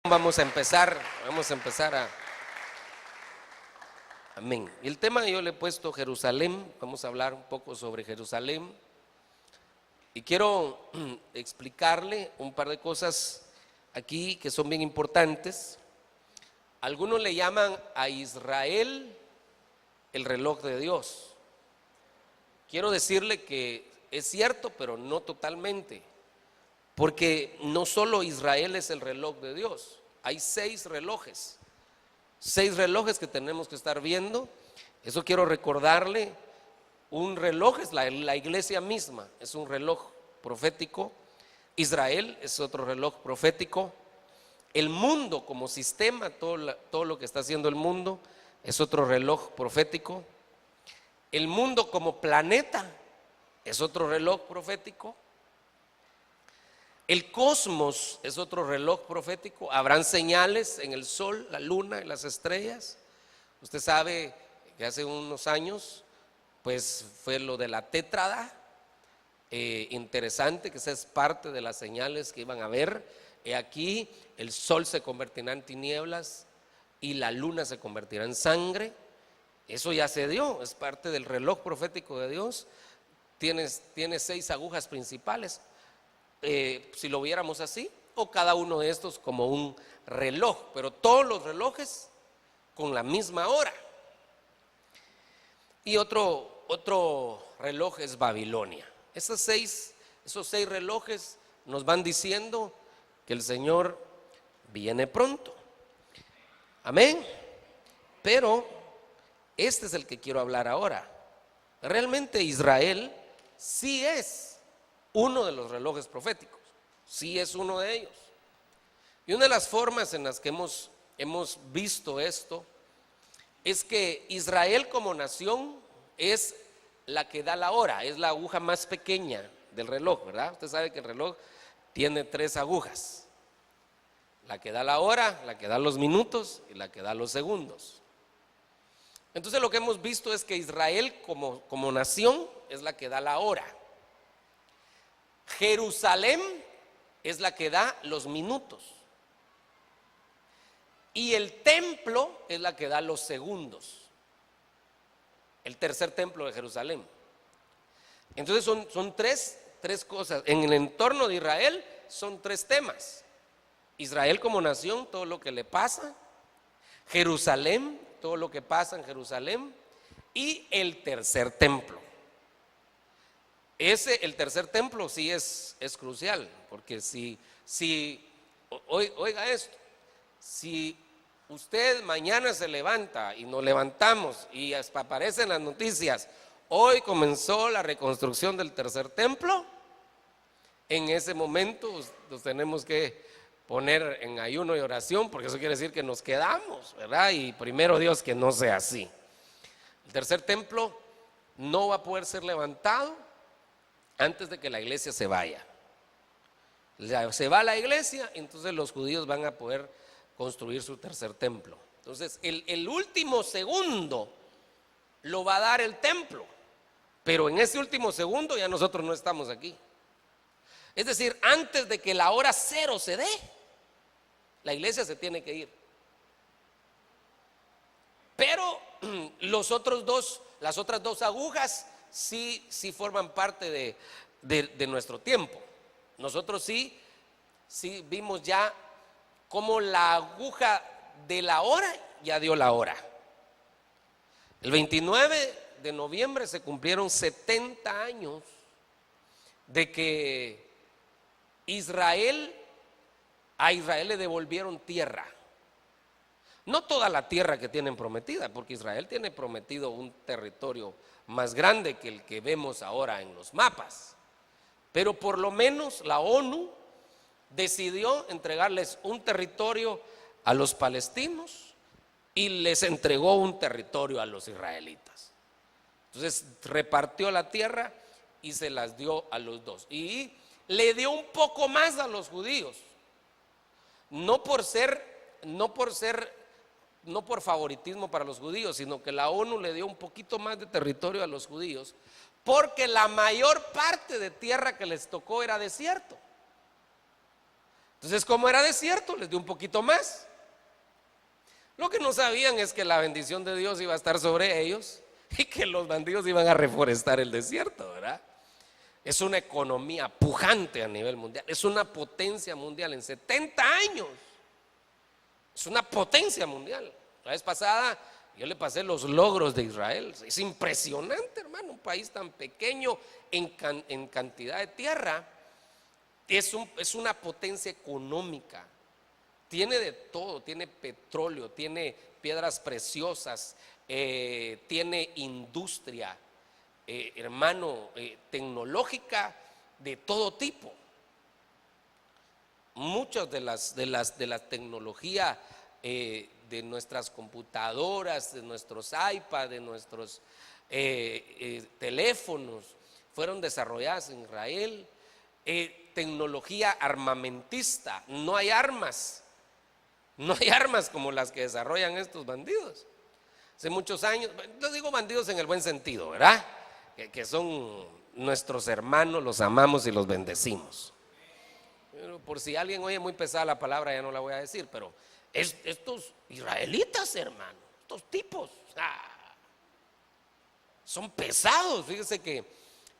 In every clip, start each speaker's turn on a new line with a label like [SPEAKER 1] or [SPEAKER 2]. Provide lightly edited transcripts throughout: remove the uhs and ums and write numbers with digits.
[SPEAKER 1] Vamos a empezar a... Amén. Y el tema yo le he puesto Jerusalén. Vamos a hablar un poco sobre Jerusalén. Y quiero explicarle un par de cosas aquí que son bien importantes. Algunos le llaman a Israel el reloj de Dios. Quiero decirle que es cierto, pero no totalmente. Porque no solo Israel es el reloj de Dios, hay 6 relojes que tenemos que estar viendo. Eso quiero recordarle. Un reloj es la iglesia misma, es un reloj profético. Israel es otro reloj profético. El mundo como sistema, todo lo que está haciendo el mundo, es otro reloj profético. El mundo como planeta es otro reloj profético. El cosmos es otro reloj profético. Habrán señales en el sol, la luna y las estrellas. Usted sabe que hace unos años pues fue lo de la tétrada. Interesante que esa es parte de las señales que iban a ver. Aquí el sol se convertirá en tinieblas y la luna se convertirá en sangre. Eso ya se dio, es parte del reloj profético de Dios. Tiene 6 agujas principales. Si lo viéramos así, o cada uno de estos como un reloj, pero todos los relojes con la misma hora. Y otro reloj es Babilonia. Esos seis relojes nos van diciendo que el Señor viene pronto. Amén. Pero este es el que quiero hablar ahora. Realmente Israel sí es uno de los relojes proféticos, sí es uno de ellos. Y una de las formas en las que hemos visto esto es que Israel como nación es la que da la hora, es la aguja más pequeña del reloj, ¿verdad? Usted sabe que el reloj tiene 3 agujas: la que da la hora, la que da los minutos y la que da los segundos. Entonces lo que hemos visto es que Israel como nación es la que da la hora. Jerusalén es la que da los minutos y el templo es la que da los segundos. El tercer templo de Jerusalén. Entonces son tres cosas. En el entorno de Israel son 3 temas: Israel como nación, todo lo que le pasa; Jerusalén, todo lo que pasa en Jerusalén; y el tercer templo. El tercer templo sí es crucial, porque oiga esto, si usted mañana se levanta y nos levantamos y aparecen las noticias: hoy comenzó la reconstrucción del tercer templo, en ese momento nos tenemos que poner en ayuno y oración, porque eso quiere decir que nos quedamos, ¿verdad? Y primero Dios que no sea así. El tercer templo no va a poder ser levantado antes de que la iglesia se vaya. Se va la iglesia, entonces los judíos van a poder construir su tercer templo. Entonces el último segundo lo va a dar el templo, pero en ese último segundo ya nosotros no estamos aquí. Es decir, antes de que la hora 0 se dé, la iglesia se tiene que ir. Pero las otras 2 agujas sí forman parte de nuestro tiempo. Nosotros sí vimos ya cómo la aguja de la hora ya dio la hora. El 29 de noviembre se cumplieron 70 años de que a Israel le devolvieron tierra. No toda la tierra que tienen prometida, porque Israel tiene prometido un territorio más grande que el que vemos ahora en los mapas. Pero por lo menos la ONU decidió entregarles un territorio a los palestinos y les entregó un territorio a los israelitas. Entonces repartió la tierra y se las dio a los dos. Y le dio un poco más a los judíos. No por favoritismo para los judíos, sino que la ONU le dio un poquito más de territorio a los judíos, porque la mayor parte de tierra que les tocó era desierto. Entonces, como era desierto, les dio un poquito más. Lo que no sabían es que la bendición de Dios iba a estar sobre ellos y que los bandidos iban a reforestar el desierto, ¿verdad? Es una economía pujante a nivel mundial, es una potencia mundial en 70 años. Es una potencia mundial. La vez pasada yo le pasé los logros de Israel. Es impresionante, hermano, un país tan pequeño en cantidad de tierra. Es una potencia económica. Tiene de todo, tiene petróleo, tiene piedras preciosas, tiene industria, hermano, tecnológica de todo tipo. Muchas de la tecnología de nuestras computadoras, de nuestros iPads, de nuestros teléfonos fueron desarrolladas en Israel. Tecnología armamentista, no hay armas como las que desarrollan estos bandidos. Hace muchos años, yo digo bandidos en el buen sentido, ¿verdad? Que son nuestros hermanos, los amamos y los bendecimos. Pero por si alguien oye muy pesada la palabra, ya no la voy a decir, pero estos israelitas, hermano, estos tipos son pesados. Fíjese que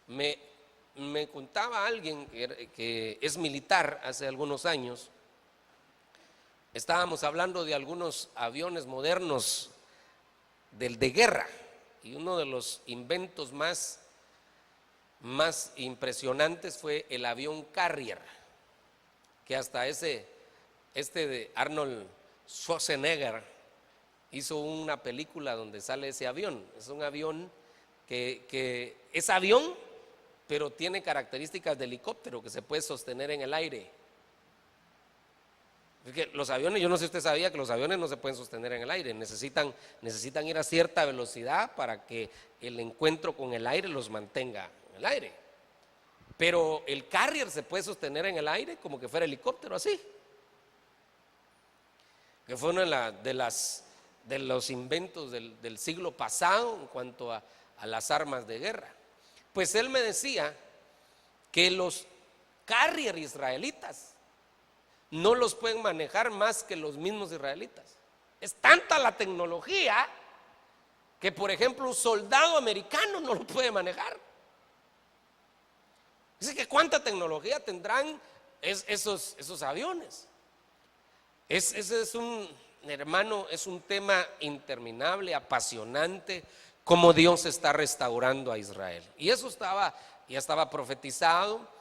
[SPEAKER 1] me contaba alguien que es militar hace algunos años. Estábamos hablando de algunos aviones modernos de guerra, y uno de los inventos más impresionantes fue el avión Carrier, que hasta de Arnold Schwarzenegger hizo una película donde sale ese avión. Es un avión que es avión, pero tiene características de helicóptero, que se puede sostener en el aire. Porque los aviones, yo no sé si usted sabía que los aviones no se pueden sostener en el aire, necesitan ir a cierta velocidad para que el encuentro con el aire los mantenga en el aire. Pero el Carrier se puede sostener en el aire como que fuera helicóptero, así. Que fue uno de los inventos del siglo pasado en cuanto a las armas de guerra. Pues él me decía que los Carrier israelitas no los pueden manejar más que los mismos israelitas. Es tanta la tecnología que, por ejemplo, un soldado americano no lo puede manejar. Dice que cuánta tecnología tendrán esos aviones. Ese es hermano, es un tema interminable, apasionante, cómo Dios está restaurando a Israel. Y eso ya estaba profetizado.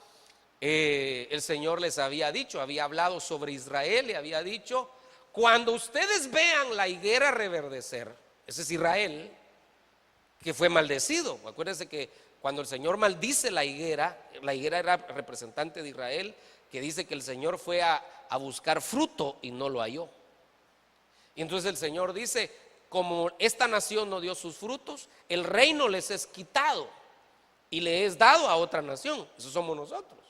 [SPEAKER 1] El Señor les había dicho, había hablado sobre Israel y había dicho: cuando ustedes vean la higuera reverdecer, ese es Israel, que fue maldecido. Acuérdense que cuando el Señor maldice la higuera era representante de Israel, que dice que el Señor fue a buscar fruto y no lo halló. Y entonces el Señor dice: como esta nación no dio sus frutos, el reino les es quitado y le es dado a otra nación. Eso somos nosotros.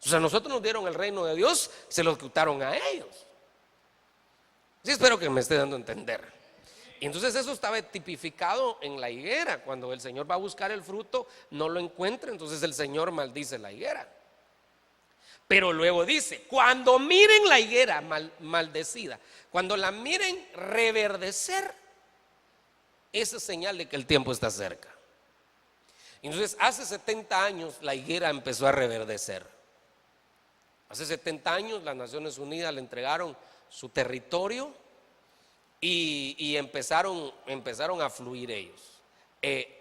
[SPEAKER 1] O sea, nosotros nos dieron el reino de Dios, se lo quitaron a ellos. Sí, espero que me esté dando a entender. Y entonces eso estaba tipificado en la higuera. Cuando el Señor va a buscar el fruto, no lo encuentra, entonces el Señor maldice la higuera. Pero luego dice: cuando miren la higuera maldecida, cuando la miren reverdecer, esa es señal de que el tiempo está cerca. Entonces hace 70 años la higuera empezó a reverdecer. Hace 70 años las Naciones Unidas le entregaron su territorio y empezaron a fluir ellos.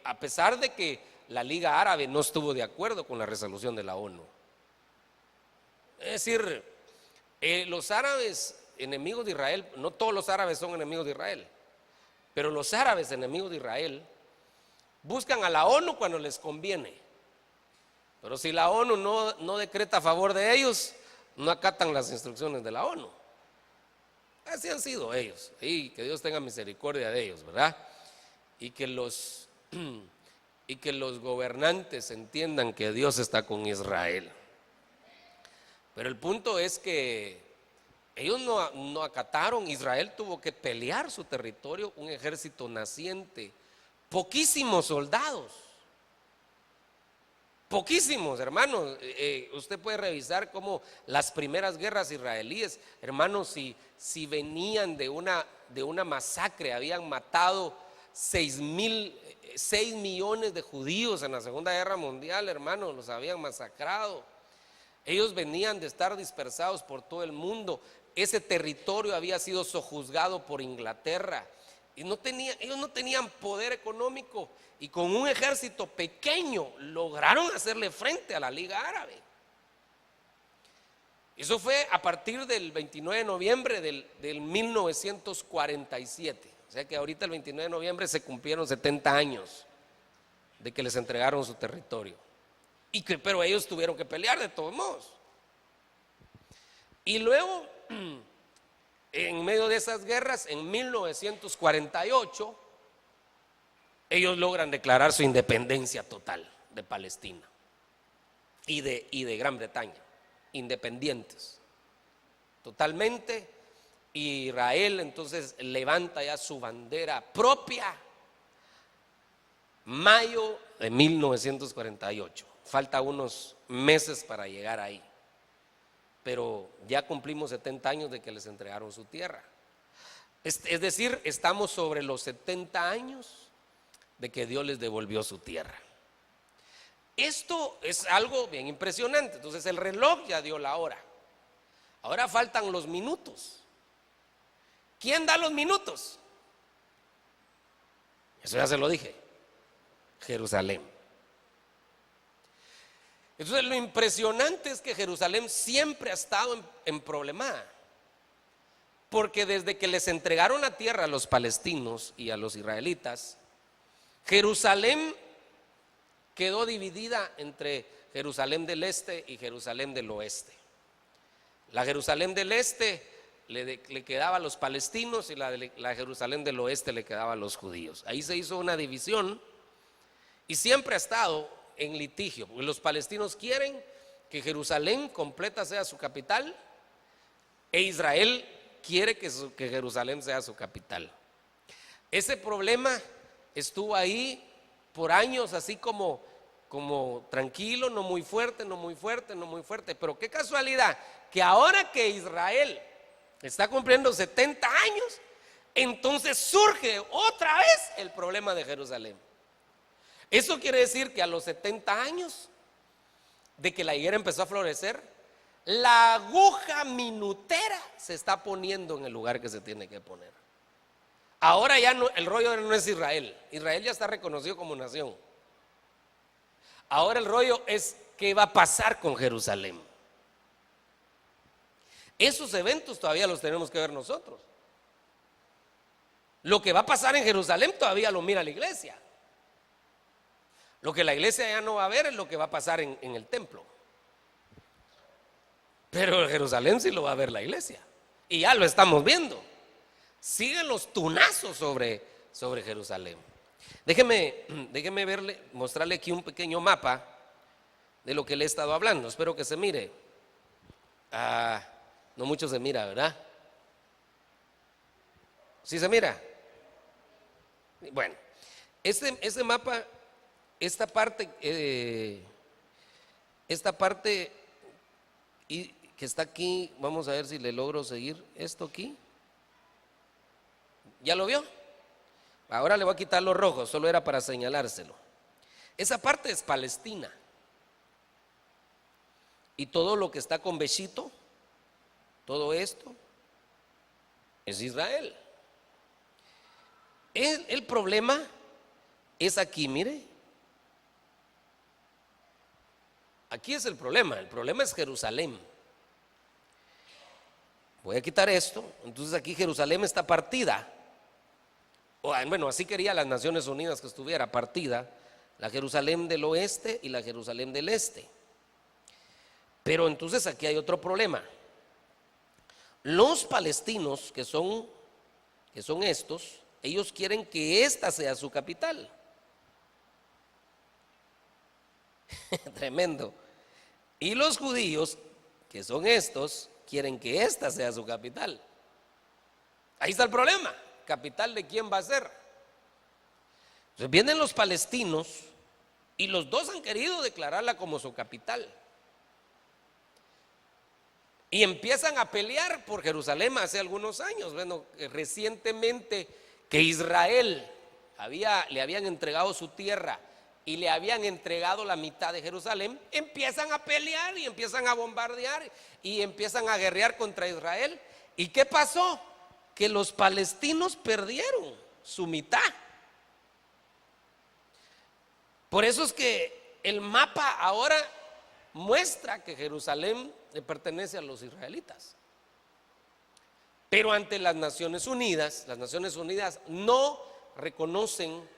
[SPEAKER 1] A pesar de que la Liga Árabe no estuvo de acuerdo con la resolución de la ONU. Es decir, los árabes enemigos de Israel, no todos los árabes son enemigos de Israel, pero los árabes enemigos de Israel buscan a la ONU cuando les conviene. Pero si la ONU no decreta a favor de ellos, no acatan las instrucciones de la ONU. Así han sido ellos, y que Dios tenga misericordia de ellos, ¿verdad? Y que los gobernantes entiendan que Dios está con Israel. Pero el punto es que ellos no acataron. Israel tuvo que pelear su territorio, un ejército naciente, poquísimos soldados. Poquísimos, hermanos. Usted puede revisar cómo las primeras guerras israelíes, hermanos, si venían de una masacre, habían matado 6 millones de judíos en la Segunda Guerra Mundial, hermanos, los habían masacrado. Ellos venían de estar dispersados por todo el mundo. Ese territorio había sido sojuzgado por Inglaterra y ellos no tenían poder económico, y con un ejército pequeño lograron hacerle frente a la Liga Árabe. Eso fue a partir del 29 de noviembre del 1947. O sea que ahorita el 29 de noviembre se cumplieron 70 años de que les entregaron su territorio. Pero ellos tuvieron que pelear de todos modos. Y luego, en medio de esas guerras, en 1948, ellos logran declarar su independencia total de Palestina y de Gran Bretaña, independientes totalmente. Israel entonces levanta ya su bandera propia, mayo de 1948. Falta unos meses para llegar ahí, pero ya cumplimos 70 años de que les entregaron su tierra. Es decir, estamos sobre los 70 años de que Dios les devolvió su tierra. Esto es algo bien impresionante. Entonces el reloj ya dio la hora. Ahora faltan los minutos. ¿Quién da los minutos? Eso ya se lo dije. Jerusalén. Entonces lo impresionante es que Jerusalén siempre ha estado en problema, porque desde que les entregaron la tierra a los palestinos y a los israelitas, Jerusalén quedó dividida entre Jerusalén del este y Jerusalén del oeste. La Jerusalén del este le quedaba a los palestinos y la Jerusalén del oeste le quedaba a los judíos. Ahí se hizo una división y siempre ha estado en litigio, porque los palestinos quieren que Jerusalén completa sea su capital e Israel quiere que Jerusalén sea su capital. Ese problema estuvo ahí por años, así como tranquilo, no muy fuerte, no muy fuerte, no muy fuerte. Pero qué casualidad que ahora que Israel está cumpliendo 70 años, entonces surge otra vez el problema de Jerusalén. Eso quiere decir que a los 70 años de que la higuera empezó a florecer, la aguja minutera se está poniendo en el lugar que se tiene que poner. Ahora ya no, el rollo no es Israel. Israel ya está reconocido como nación. Ahora el rollo es qué va a pasar con Jerusalén. Esos eventos todavía los tenemos que ver nosotros. Lo que va a pasar en Jerusalén todavía lo mira la iglesia. Lo que la iglesia ya no va a ver es lo que va a pasar en el templo. Pero Jerusalén sí lo va a ver la iglesia. Y ya lo estamos viendo. Siguen los tunazos sobre Jerusalén. Déjeme mostrarle aquí un pequeño mapa de lo que le he estado hablando. Espero que se mire. No mucho se mira, ¿verdad? ¿Sí se mira? Bueno, este mapa, esta parte que está aquí, vamos a ver si le logro seguir esto aquí. ¿Ya lo vio? Ahora le voy a quitar los rojos, solo era para señalárselo. Esa parte es Palestina. Y todo lo que está con Bechito, todo esto, es Israel. El problema es aquí, mire. Aquí es el problema es Jerusalén. Voy a quitar esto, entonces aquí Jerusalén está partida. Bueno, así quería las Naciones Unidas que estuviera partida, la Jerusalén del oeste y la Jerusalén del este. Pero entonces aquí hay otro problema. Los palestinos, que son estos, ellos quieren que esta sea su capital. Tremendo. Y los judíos, que son estos, quieren que esta sea su capital. Ahí está el problema. ¿Capital de quién va a ser? Entonces vienen los palestinos Y los dos han querido declararla como su capital. Y empiezan a pelear por Jerusalén hace algunos años. Bueno, recientemente que Israel le habían entregado su tierra y le habían entregado la mitad de Jerusalén, empiezan a pelear y empiezan a bombardear y empiezan a guerrear contra Israel. ¿Y qué pasó? Que los palestinos perdieron su mitad. Por eso es que el mapa ahora muestra que Jerusalén le pertenece a los israelitas. Pero ante las Naciones Unidas no reconocen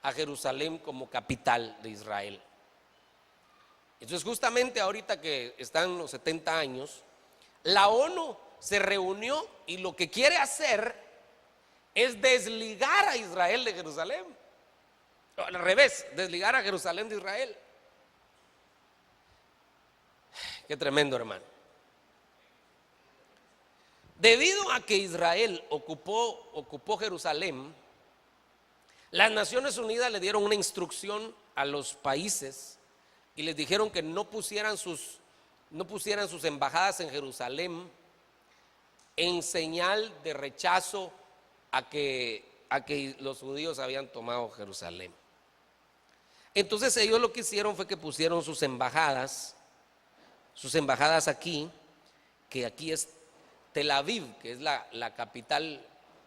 [SPEAKER 1] a Jerusalén como capital de Israel. Entonces, justamente ahorita que están los 70 años, la ONU se reunió y lo que quiere hacer es desligar a Israel de Jerusalén. Al revés, desligar a Jerusalén de Israel. Qué tremendo, hermano. Debido a que Israel ocupó Jerusalén, las Naciones Unidas le dieron una instrucción a los países y les dijeron que no pusieran sus embajadas en Jerusalén en señal de rechazo a que los judíos habían tomado Jerusalén. Entonces ellos lo que hicieron fue que pusieron sus embajadas aquí, que aquí es Tel Aviv, que es la capital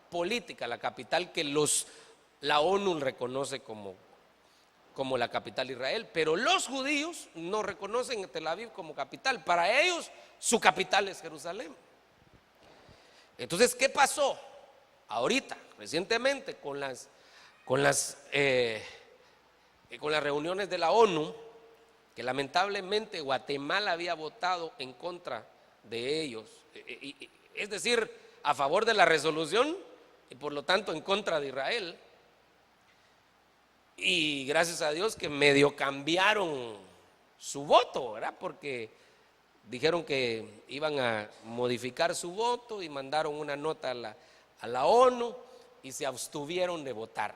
[SPEAKER 1] política, la capital que la ONU reconoce como la capital de Israel, pero los judíos no reconocen a Tel Aviv como capital. Para ellos su capital es Jerusalén. Entonces, ¿qué pasó? Ahorita, recientemente, con las reuniones de la ONU, que lamentablemente Guatemala había votado en contra de ellos, es decir, a favor de la resolución y por lo tanto en contra de Israel. Y gracias a Dios que medio cambiaron su voto, ¿verdad? Porque dijeron que iban a modificar su voto y mandaron una nota a la ONU y se abstuvieron de votar.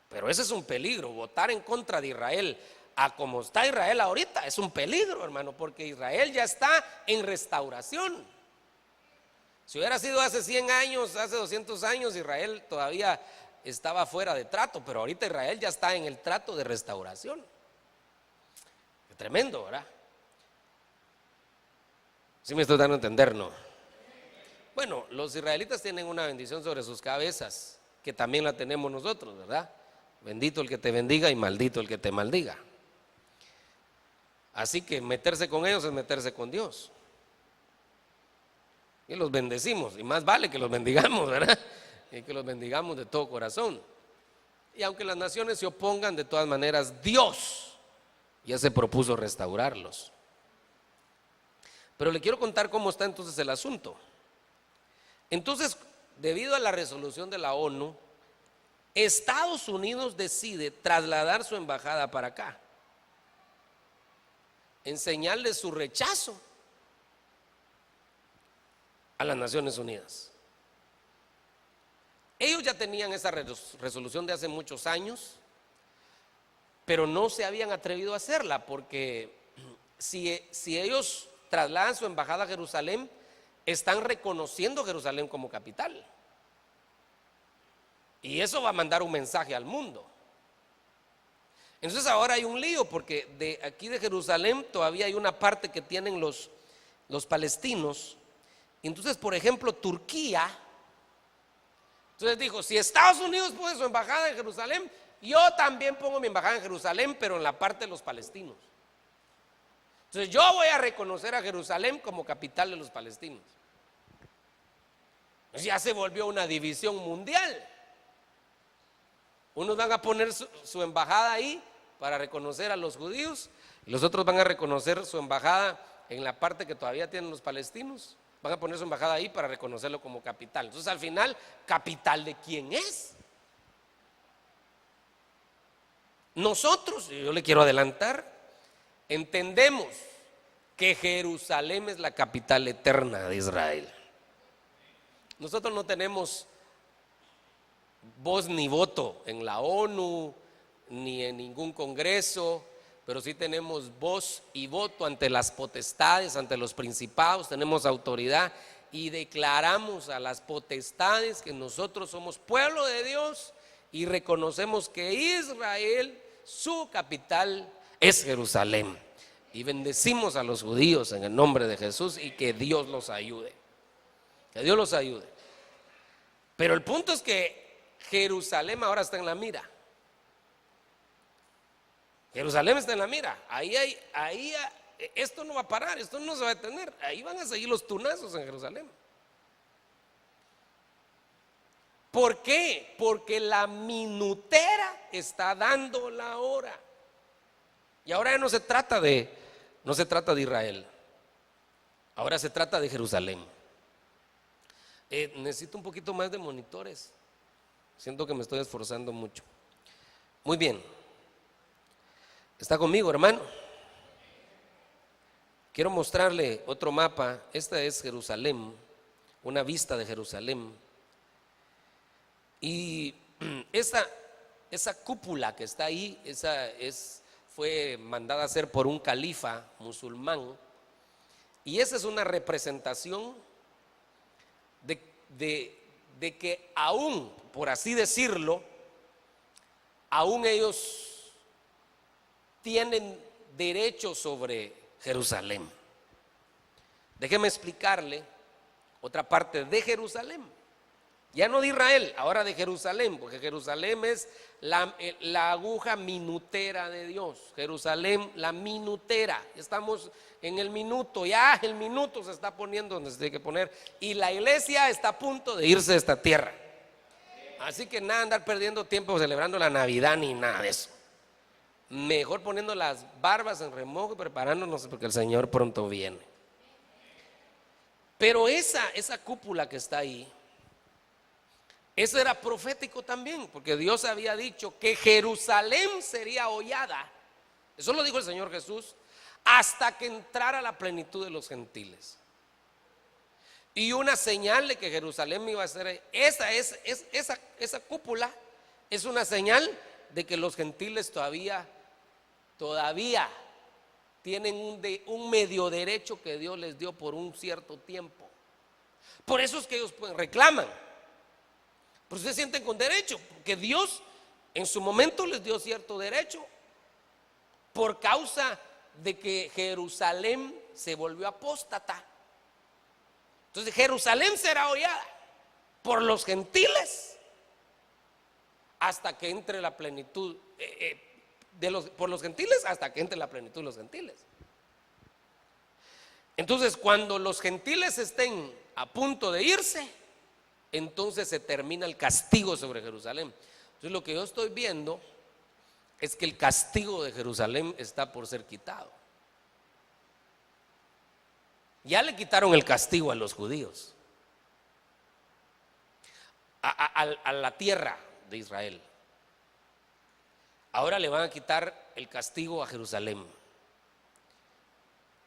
[SPEAKER 1] Pero ese es un peligro, votar en contra de Israel. A como está Israel ahorita es un peligro, hermano, porque Israel ya está en restauración. Si hubiera sido hace 100 años, hace 200 años, Israel todavía estaba fuera de trato, pero ahorita Israel ya está en el trato de restauración. Qué tremendo, ¿verdad? ¿Sí me estoy dando a entender, no? Bueno, los israelitas tienen una bendición sobre sus cabezas, que también la tenemos nosotros, ¿verdad? Bendito el que te bendiga y maldito el que te maldiga. Así que meterse con ellos es meterse con Dios. Y los bendecimos, y más vale que los bendigamos, ¿verdad? Y que los bendigamos de todo corazón. Y aunque las naciones se opongan, de todas maneras Dios ya se propuso restaurarlos. Pero le quiero contar cómo está entonces el asunto. Entonces, debido a la resolución de la ONU, Estados Unidos decide trasladar su embajada para acá, en señal de su rechazo a las Naciones Unidas. Ellos ya tenían esa resolución de hace muchos años, pero no se habían atrevido a hacerla, porque si ellos trasladan su embajada a Jerusalén, están reconociendo Jerusalén como capital. Y eso va a mandar un mensaje al mundo. Entonces ahora hay un lío, porque de aquí de Jerusalén todavía hay una parte que tienen los palestinos. Entonces, por ejemplo, Turquía, entonces dijo, si Estados Unidos pone su embajada en Jerusalén, yo también pongo mi embajada en Jerusalén, pero en la parte de los palestinos. Entonces yo voy a reconocer a Jerusalén como capital de los palestinos. Entonces ya se volvió una división mundial. Unos van a poner su embajada ahí para reconocer a los judíos, y los otros van a reconocer su embajada en la parte que todavía tienen los palestinos. Van a poner su embajada ahí para reconocerlo como capital. Entonces al final, ¿capital de quién es? Nosotros, yo le quiero adelantar, entendemos que Jerusalén es la capital eterna de Israel. Nosotros no tenemos voz ni voto en la ONU, ni en ningún congreso, pero sí tenemos voz y voto ante las potestades, ante los principados, tenemos autoridad y declaramos a las potestades que nosotros somos pueblo de Dios y reconocemos que Israel, su capital es Jerusalén. Y bendecimos a los judíos en el nombre de Jesús y que Dios los ayude. Que Dios los ayude. Pero el punto es que Jerusalén ahora está en la mira. Jerusalén está en la mira. Esto no va a parar, esto no se va a detener. Ahí van a seguir los tunazos en Jerusalén. ¿Por qué? Porque la minutera está dando la hora. Y ahora ya no se trata de Israel. Ahora se trata de Jerusalén. Necesito un poquito más de monitores. Siento que me estoy esforzando mucho. Muy bien. ¿Está conmigo, hermano? Quiero mostrarle otro mapa. Esta es Jerusalén, una vista de Jerusalén. Y esa cúpula que está ahí, fue mandada a hacer por un califa musulmán. Y esa es una representación de que aún, por así decirlo, aún ellos tienen derecho sobre Jerusalén. Déjeme explicarle otra parte de Jerusalén. Ya no de Israel, ahora de Jerusalén, porque Jerusalén es la aguja minutera de Dios. Jerusalén, la minutera. Estamos en el minuto, ya el minuto se está poniendo donde se tiene que poner. Y la iglesia está a punto de irse de esta tierra. Así que nada andar perdiendo tiempo celebrando la Navidad ni nada de eso. Mejor poniendo las barbas en remojo y preparándonos porque el Señor pronto viene. Pero esa cúpula que está ahí, eso era profético también, porque Dios había dicho que Jerusalén sería hollada. Eso lo dijo el Señor Jesús, hasta que entrara la plenitud de los gentiles. Y una señal de que Jerusalén iba a ser, esa cúpula es una señal de que los gentiles todavía tienen un medio derecho que Dios les dio por un cierto tiempo. Por eso es que ellos reclaman. Pero se sienten con derecho, porque Dios en su momento les dio cierto derecho por causa de que Jerusalén se volvió apóstata. Entonces Jerusalén será hollada por los gentiles hasta que entre la plenitud por los gentiles, hasta que entre la plenitud de los gentiles. Entonces cuando los gentiles estén a punto de irse, entonces se termina el castigo sobre Jerusalén. Entonces lo que yo estoy viendo es que el castigo de Jerusalén está por ser quitado. Ya le quitaron el castigo a los judíos, a la tierra de Israel. Ahora le van a quitar el castigo a Jerusalén.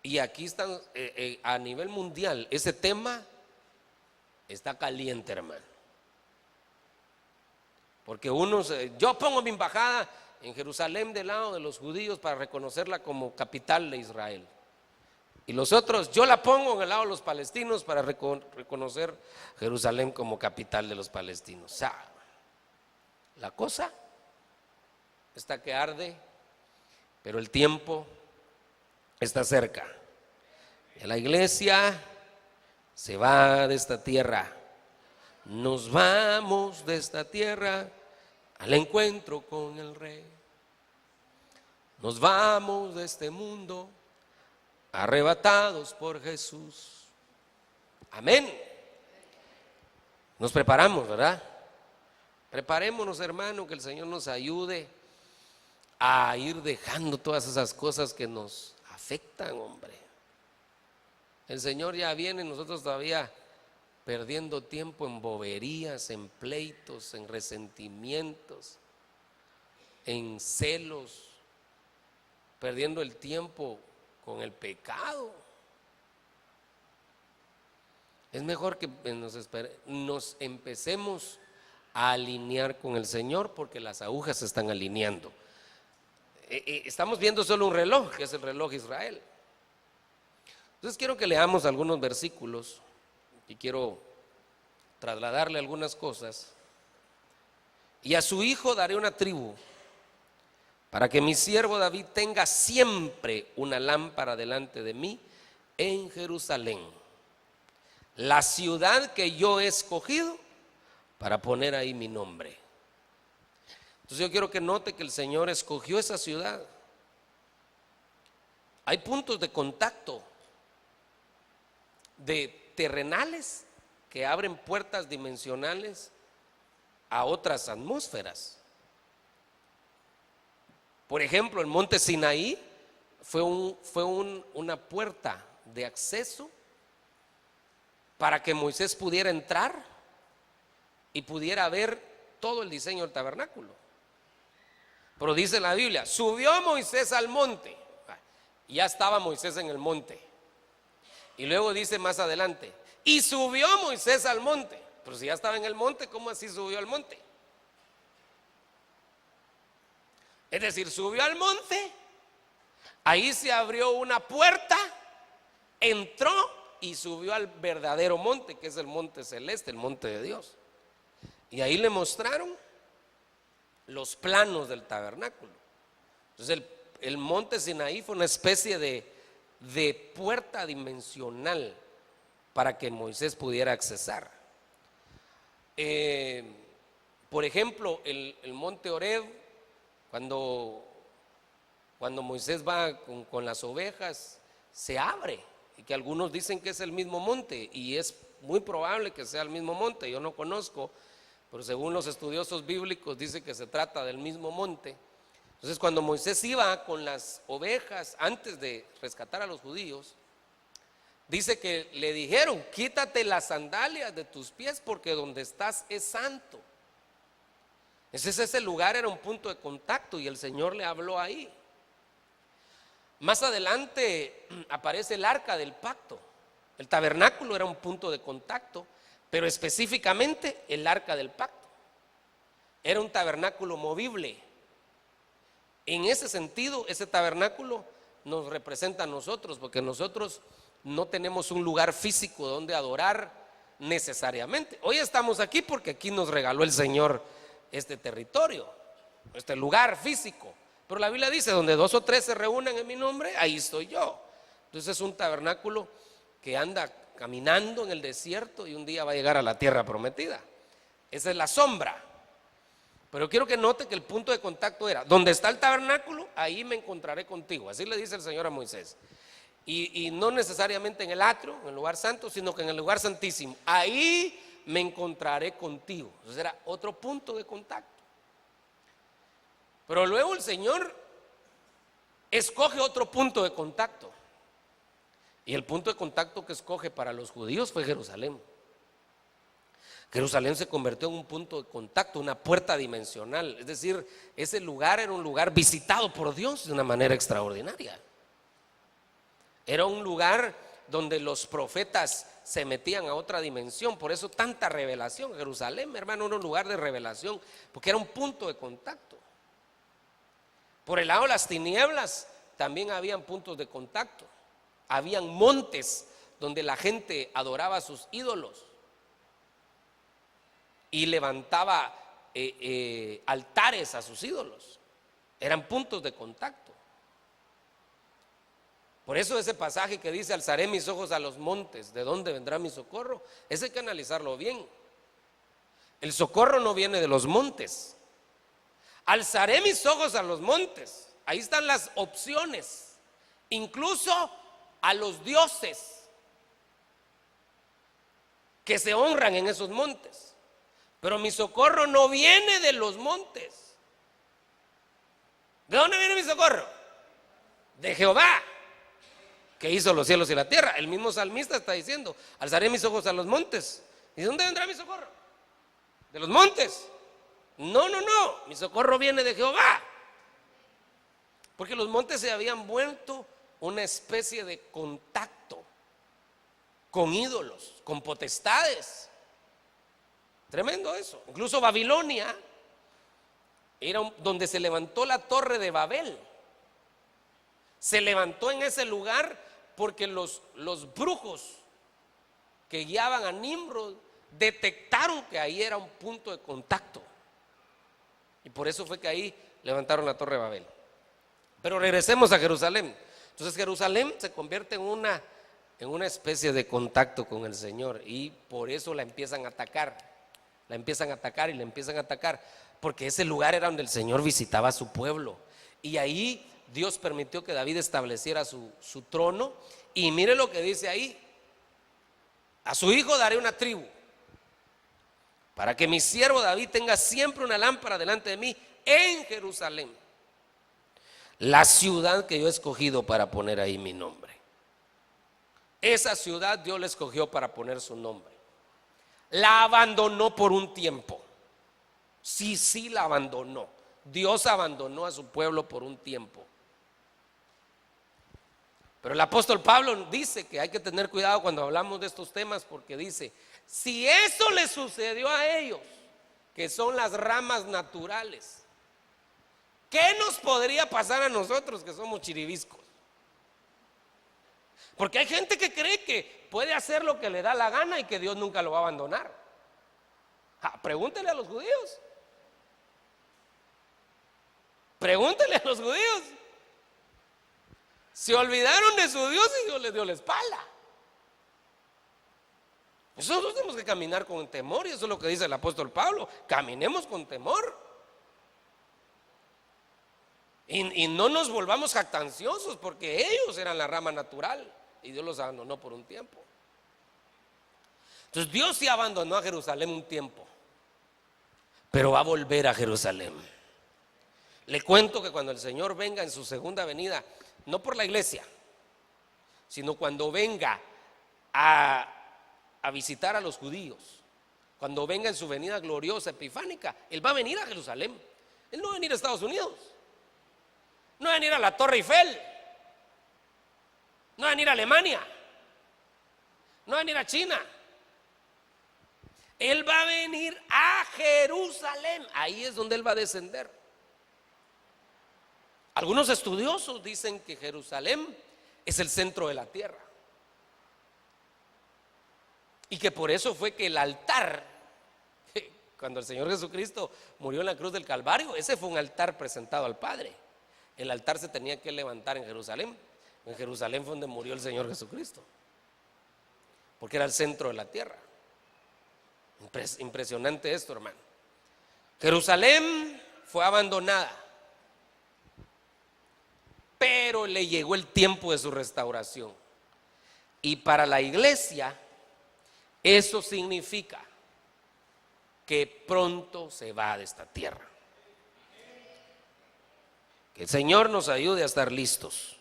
[SPEAKER 1] Y aquí están, a nivel mundial, ese tema está caliente, hermano. Porque yo pongo mi embajada en Jerusalén del lado de los judíos para reconocerla como capital de Israel. Y los otros, yo la pongo en el lado de los palestinos para reconocer Jerusalén como capital de los palestinos. O sea, la cosa está que arde, pero el tiempo está cerca. Y la iglesia se va de esta tierra. Nos vamos de esta tierra al encuentro con el Rey. Nos vamos de este mundo arrebatados por Jesús. Amén. Nos preparamos, ¿verdad? Preparémonos, hermano, que el Señor nos ayude a ir dejando todas esas cosas que nos afectan, hombre. El Señor ya viene, nosotros todavía perdiendo tiempo en boberías, en pleitos, en resentimientos, en celos, perdiendo el tiempo con el pecado. Es mejor que nos empecemos a alinear con el Señor, porque las agujas se están alineando. estamos viendo solo un reloj, que es el reloj Israel. Entonces quiero que leamos algunos versículos y quiero trasladarle algunas cosas. Y a su hijo daré una tribu, para que mi siervo David tenga siempre una lámpara delante de mí en Jerusalén, la ciudad que yo he escogido para poner ahí mi nombre. Entonces yo quiero que note que el Señor escogió esa ciudad. Hay puntos de contacto de terrenales que abren puertas dimensionales a otras atmósferas. Por ejemplo, el monte Sinaí fue una puerta de acceso para que Moisés pudiera entrar y pudiera ver todo el diseño del tabernáculo. Pero dice la Biblia, subió Moisés al monte. Ya estaba Moisés en el monte. Y luego dice más adelante, y subió Moisés al monte. Pero si ya estaba en el monte, ¿cómo así subió al monte? Es decir, subió al monte, ahí se abrió una puerta, entró y subió al verdadero monte, que es el monte celeste, el monte de Dios. Y ahí le mostraron los planos del tabernáculo. Entonces el monte Sinaí fue una especie de puerta dimensional para que Moisés pudiera accesar. Por ejemplo, el monte Horeb, cuando Moisés va con las ovejas, se abre, y que algunos dicen que es el mismo monte, y es muy probable que sea el mismo monte. Yo no conozco, pero según los estudiosos bíblicos dice que se trata del mismo monte. Entonces cuando Moisés iba con las ovejas antes de rescatar a los judíos, dice que le dijeron, quítate las sandalias de tus pies porque donde estás es santo. Ese lugar era un punto de contacto y el Señor le habló ahí. Más adelante aparece el arca del pacto. El tabernáculo era un punto de contacto, pero específicamente el arca del pacto era un tabernáculo movible. En ese sentido, ese tabernáculo nos representa a nosotros, porque nosotros no tenemos un lugar físico donde adorar necesariamente. Hoy estamos aquí porque aquí nos regaló el Señor este territorio, este lugar físico. Pero la Biblia dice, donde 2 o 3 se reúnen en mi nombre, ahí estoy yo. Entonces es un tabernáculo que anda caminando en el desierto y un día va a llegar a la tierra prometida. Esa es la sombra. Pero quiero que note que el punto de contacto era, donde está el tabernáculo, ahí me encontraré contigo. Así le dice el Señor a Moisés. Y no necesariamente en el atrio, en el lugar santo, sino que en el lugar santísimo. Ahí me encontraré contigo. Entonces era otro punto de contacto. Pero luego el Señor escoge otro punto de contacto. Y el punto de contacto que escoge para los judíos fue Jerusalén. Jerusalén se convirtió en un punto de contacto, una puerta dimensional. Es decir, ese lugar era un lugar visitado por Dios de una manera extraordinaria. Era un lugar donde los profetas se metían a otra dimensión. Por eso tanta revelación. Jerusalén, hermano, era un lugar de revelación, porque era un punto de contacto. Por el lado de las tinieblas también habían puntos de contacto. Habían montes donde la gente adoraba a sus ídolos y levantaba altares a sus ídolos. Eran puntos de contacto. Por eso ese pasaje que dice, alzaré mis ojos a los montes, ¿de dónde vendrá mi socorro? Ese hay que analizarlo bien. El socorro no viene de los montes. Alzaré mis ojos a los montes. Ahí están las opciones. Incluso a los dioses que se honran en esos montes. Pero mi socorro no viene de los montes. ¿De dónde viene mi socorro? De Jehová, que hizo los cielos y la tierra. El mismo salmista está diciendo, alzaré mis ojos a los montes. ¿Y de dónde vendrá mi socorro? ¿De los montes? No, mi socorro viene de Jehová. Porque los montes se habían vuelto una especie de contacto con ídolos, con potestades. Tremendo eso. Incluso Babilonia era donde se levantó la torre de Babel. Se levantó en ese lugar porque los brujos que guiaban a Nimrod detectaron que ahí era un punto de contacto. Y por eso fue que ahí levantaron la Torre de Babel. Pero regresemos a Jerusalén. Entonces Jerusalén se convierte en una especie de contacto con el Señor, y por eso la empiezan a atacar. La empiezan a atacar y la empiezan a atacar, porque ese lugar era donde el Señor visitaba a su pueblo. Y ahí Dios permitió que David estableciera su trono. Y mire lo que dice ahí: a su hijo daré una tribu, para que mi siervo David tenga siempre una lámpara delante de mí en Jerusalén, la ciudad que yo he escogido para poner ahí mi nombre. Esa ciudad Dios la escogió para poner su nombre. La abandonó por un tiempo. Sí, la abandonó. Dios abandonó a su pueblo por un tiempo. Pero el apóstol Pablo dice que hay que tener cuidado cuando hablamos de estos temas, porque dice: si eso le sucedió a ellos, que son las ramas naturales, ¿qué nos podría pasar a nosotros que somos chiribiscos? Porque hay gente que cree que puede hacer lo que le da la gana y que Dios nunca lo va a abandonar. Pregúntele a los judíos. Pregúntele a los judíos. Se olvidaron de su Dios y Dios les dio la espalda. Nosotros tenemos que caminar con temor, y eso es lo que dice el apóstol Pablo: caminemos con temor. Y no nos volvamos jactanciosos, porque ellos eran la rama natural y Dios los abandonó por un tiempo. Entonces Dios sí abandonó a Jerusalén un tiempo, pero va a volver a Jerusalén. Le cuento que cuando el Señor venga en su segunda venida, no por la iglesia, sino cuando venga a visitar a los judíos, cuando venga en su venida gloriosa epifánica, Él va a venir a Jerusalén. Él no va a venir a Estados Unidos, no va a venir a la Torre Eiffel, no va a venir a Alemania, no va a venir a China. Él va a venir a Jerusalén. Ahí es donde Él va a descender. Algunos estudiosos dicen que Jerusalén es el centro de la tierra, y que por eso fue que el altar, cuando el Señor Jesucristo murió en la cruz del Calvario, ese fue un altar presentado al Padre. El altar se tenía que levantar en Jerusalén. En Jerusalén fue donde murió el Señor Jesucristo, porque era el centro de la tierra. Impresionante esto, hermano. Jerusalén fue abandonada, pero le llegó el tiempo de su restauración. Y para la iglesia eso significa que pronto se va de esta tierra. Que el Señor nos ayude a estar listos.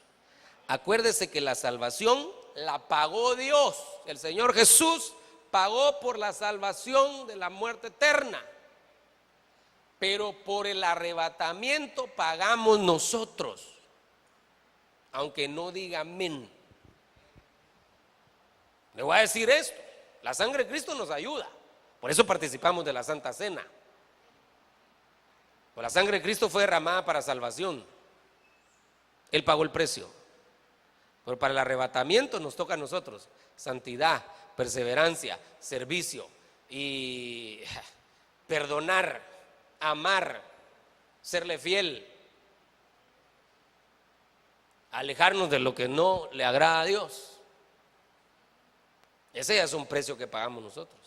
[SPEAKER 1] Acuérdese que la salvación la pagó Dios. El Señor Jesús pagó por la salvación de la muerte eterna, pero por el arrebatamiento pagamos nosotros, aunque no diga amén. Le voy a decir esto: la sangre de Cristo nos ayuda, por eso participamos de la Santa Cena. Pues la sangre de Cristo fue derramada para salvación. Él pagó el precio. Pero para el arrebatamiento nos toca a nosotros santidad, perseverancia, servicio y perdonar, amar, serle fiel, alejarnos de lo que no le agrada a Dios. Ese ya es un precio que pagamos nosotros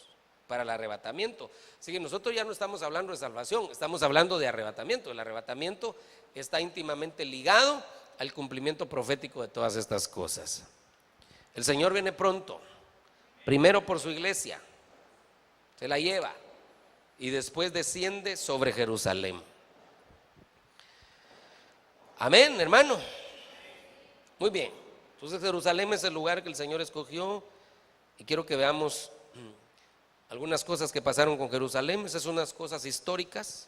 [SPEAKER 1] para el arrebatamiento. Así que nosotros ya no estamos hablando de salvación, estamos hablando de arrebatamiento. El arrebatamiento está íntimamente ligado al cumplimiento profético de todas estas cosas. El Señor viene pronto, primero por su iglesia, se la lleva, y después desciende sobre Jerusalén. Amén, hermano. Muy bien. Entonces Jerusalén es el lugar que el Señor escogió, y quiero que veamos algunas cosas que pasaron con Jerusalén. Esas son unas cosas históricas.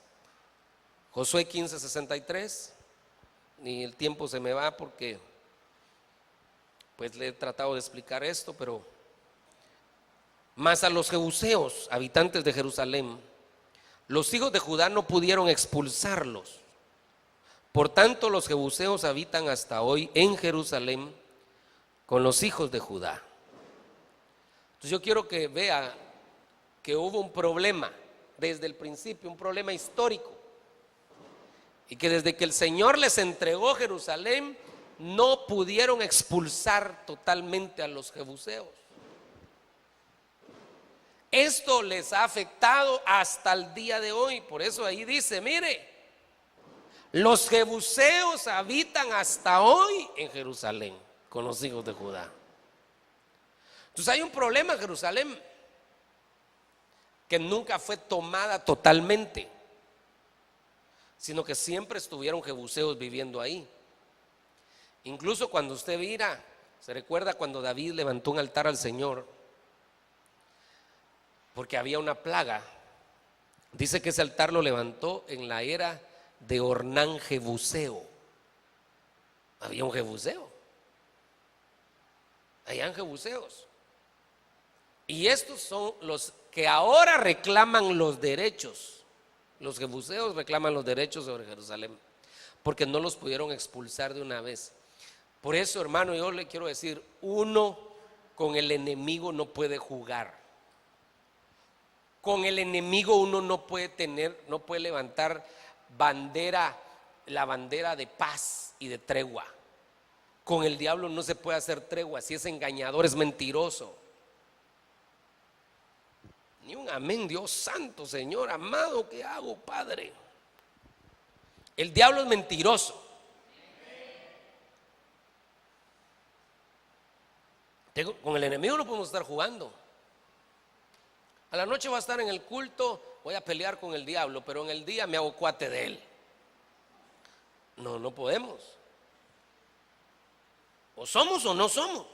[SPEAKER 1] Josué 15:63. Ni el tiempo se me va porque pues le he tratado de explicar esto, pero más a los jebuseos, habitantes de Jerusalén, los hijos de Judá no pudieron expulsarlos, Por tanto, los jebuseos habitan hasta hoy en Jerusalén con los hijos de Judá. Entonces yo quiero que vea que hubo un problema desde el principio, un problema histórico, y que desde que el Señor les entregó Jerusalén no pudieron expulsar totalmente a los jebuseos. Esto les ha afectado hasta el día de hoy. Por eso ahí dice, mire, los jebuseos habitan hasta hoy en Jerusalén con los hijos de Judá. Entonces hay un problema en Jerusalén, que nunca fue tomada totalmente, sino que siempre estuvieron jebuseos viviendo ahí. Incluso cuando usted mira, se recuerda cuando David levantó un altar al Señor, porque había una plaga. Dice que ese altar lo levantó en la era de Ornán Jebuseo. Había un jebuseo, habían jebuseos, y estos son los que ahora reclaman los derechos. Los jebuseos reclaman los derechos sobre Jerusalén, porque no los pudieron expulsar de una vez. Por eso, hermano, yo le quiero decir, uno con el enemigo no puede jugar. Con el enemigo uno no puede levantar la bandera de paz y de tregua. Con el diablo no se puede hacer tregua. Si es engañador, es mentiroso. Ni un amén, Dios santo, Señor amado, ¿qué hago, Padre? El diablo es mentiroso. Con el enemigo no podemos estar jugando. A la noche va a estar en el culto, voy a pelear con el diablo, pero en el día me hago cuate de él. No podemos. O somos o no somos.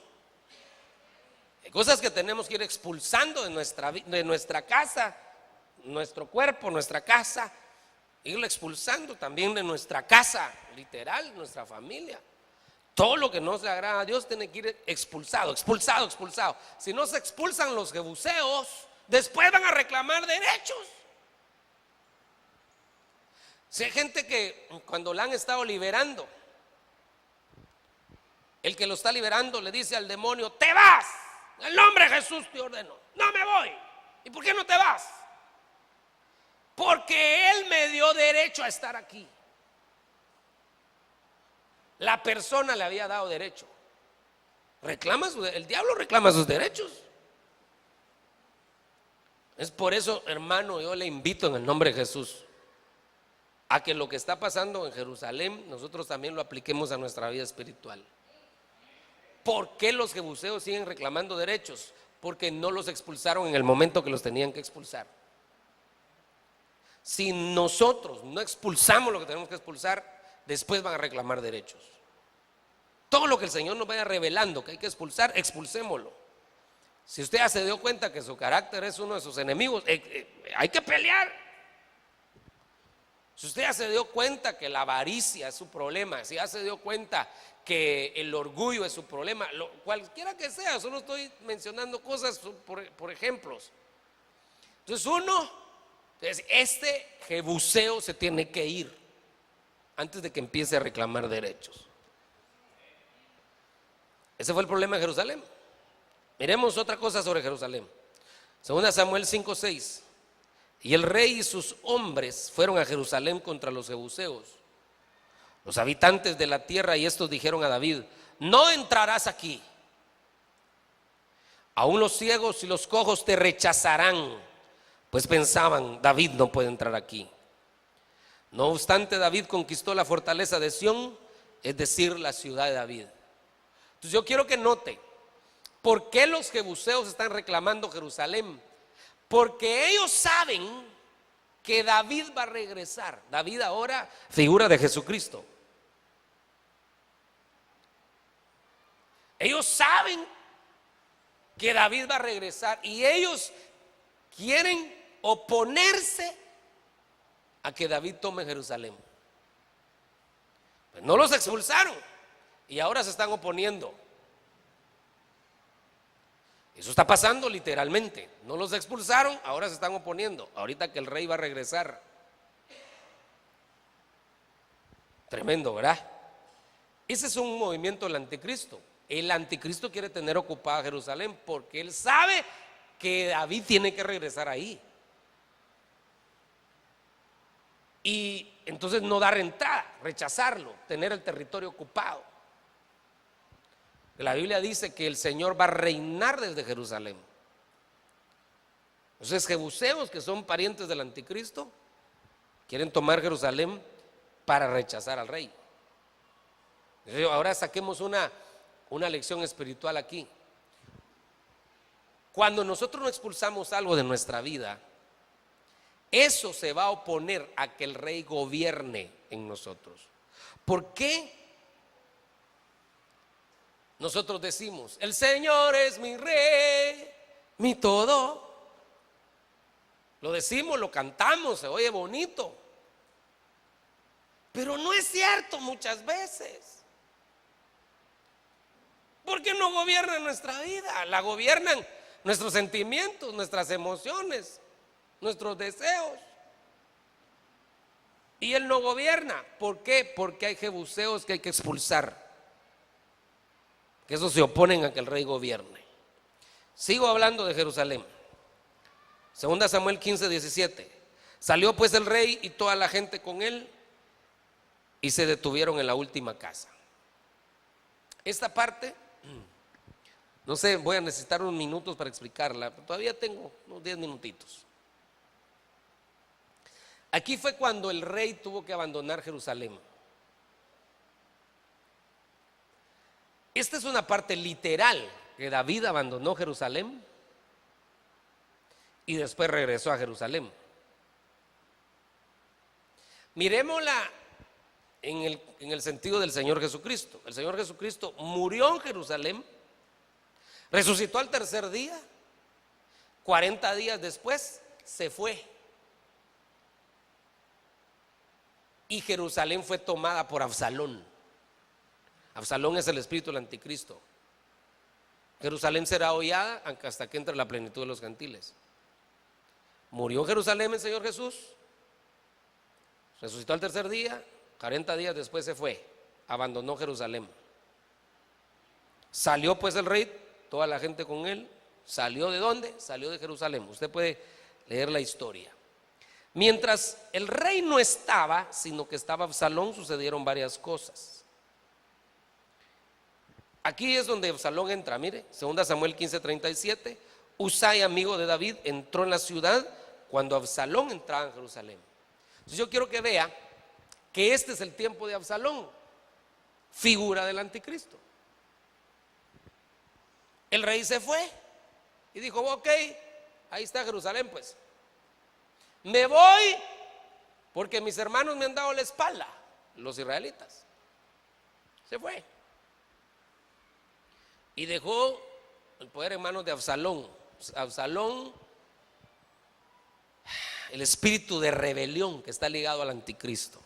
[SPEAKER 1] Hay cosas que tenemos que ir expulsando de nuestra casa, nuestro cuerpo, nuestra casa, irlo expulsando también de nuestra casa, literal, nuestra familia. Todo lo que no se agrada a Dios tiene que ir expulsado. Si no se expulsan los jebuseos, después van a reclamar derechos. Si hay gente que cuando la han estado liberando, el que lo está liberando le dice al demonio: te vas, en el nombre de Jesús te ordeno, no me voy. ¿Y por qué no te vas? Porque Él me dio derecho a estar aquí. La persona le había dado derecho. El diablo reclama sus derechos. Es por eso, hermano, yo le invito en el nombre de Jesús a que lo que está pasando en Jerusalén nosotros también lo apliquemos a nuestra vida espiritual. ¿Por qué los jebuseos siguen reclamando derechos? Porque no los expulsaron en el momento que los tenían que expulsar. Si nosotros no expulsamos lo que tenemos que expulsar, después van a reclamar derechos. Todo lo que el Señor nos vaya revelando que hay que expulsar, expulsémoslo. Si usted ya se dio cuenta que su carácter es uno de sus enemigos, hay que pelear. Si usted ya se dio cuenta que la avaricia es su problema, si ya se dio cuenta que el orgullo es su problema, cualquiera que sea, solo estoy mencionando cosas por ejemplos. Entonces este jebuseo se tiene que ir antes de que empiece a reclamar derechos. Ese fue el problema de Jerusalén. Miremos otra cosa sobre Jerusalén. 2 Samuel 5:6. Y el rey y sus hombres fueron a Jerusalén contra los jebuseos, los habitantes de la tierra, y estos dijeron a David: no entrarás aquí. Aún los ciegos y los cojos te rechazarán. Pues pensaban: David no puede entrar aquí. No obstante, David conquistó la fortaleza de Sión, es decir, la ciudad de David. Entonces yo quiero que note por qué los jebuseos están reclamando Jerusalén. Porque ellos saben que David va a regresar. David ahora figura de Jesucristo. Ellos saben que David va a regresar y ellos quieren oponerse a que David tome Jerusalén. Pues no los expulsaron y ahora se están oponiendo. Eso está pasando literalmente. No los expulsaron, ahora se están oponiendo. Ahorita que el rey va a regresar. Tremendo, ¿verdad? Ese es un movimiento del anticristo. El anticristo quiere tener ocupada Jerusalén porque él sabe que David tiene que regresar ahí. Y entonces no dar entrada, rechazarlo, tener el territorio ocupado. La Biblia dice que el Señor va a reinar desde Jerusalén. Entonces jebuseos, que son parientes del anticristo, quieren tomar Jerusalén para rechazar al rey. Ahora saquemos una lección espiritual aquí. Cuando nosotros no expulsamos algo de nuestra vida, eso se va a oponer a que el rey gobierne en nosotros. ¿Por qué nosotros decimos, el Señor es mi rey, mi todo? Lo decimos, lo cantamos, se oye bonito, pero no es cierto muchas veces, porque no gobierna nuestra vida, la gobiernan nuestros sentimientos, nuestras emociones, nuestros deseos. Y Él no gobierna. ¿Por qué? Porque hay jebuseos que hay que expulsar, que esos se oponen a que el rey gobierne. Sigo hablando de Jerusalén. Segunda Samuel 15:17. Salió pues el rey y toda la gente con él y se detuvieron en la última casa. Esta parte, no sé, voy a necesitar unos minutos para explicarla, pero todavía tengo unos 10 minutitos. Aquí fue cuando el rey tuvo que abandonar Jerusalén. Esta es una parte literal, que David abandonó Jerusalén y después regresó a Jerusalén. Miremosla en el sentido del Señor Jesucristo. El Señor Jesucristo murió en Jerusalén, resucitó al tercer día, 40 días después se fue. Y Jerusalén fue tomada por Absalón. Absalón es el espíritu del anticristo. Jerusalén será hollada hasta que entre la plenitud de los gentiles. Murió en Jerusalén el Señor Jesús, resucitó al tercer día, 40 días después se fue, abandonó Jerusalén. Salió pues el rey, toda la gente con él. ¿Salió de dónde? Salió de Jerusalén. Usted puede leer la historia. Mientras el rey no estaba, sino que estaba Absalón, sucedieron varias cosas. Aquí es donde Absalón entra, mire, 2 Samuel 15:37. Usai, amigo de David, entró en la ciudad cuando Absalón entraba en Jerusalén. Entonces yo quiero que vea que este es el tiempo de Absalón, figura del anticristo. El rey se fue y dijo, ok, ahí está Jerusalén, pues me voy porque mis hermanos me han dado la espalda, los israelitas. Se fue y dejó el poder en manos de Absalón. Absalón, el espíritu de rebelión que está ligado al anticristo,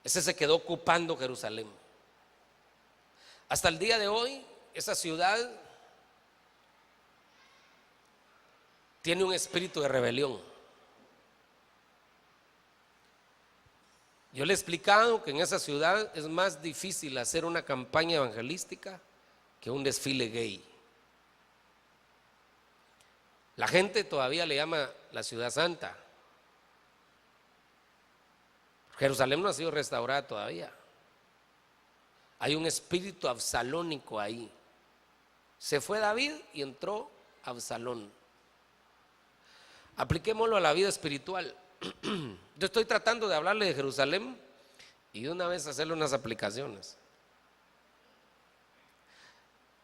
[SPEAKER 1] ese se quedó ocupando Jerusalén. Hasta el día de hoy esa ciudad tiene un espíritu de rebelión. Yo le he explicado que en esa ciudad es más difícil hacer una campaña evangelística que un desfile gay. La gente todavía le llama la ciudad santa. Jerusalén no ha sido restaurada todavía. Hay un espíritu absalónico ahí. Se fue David y entró Absalón. Apliquémoslo a la vida espiritual. Yo estoy tratando de hablarle de Jerusalén y de una vez hacerle unas aplicaciones.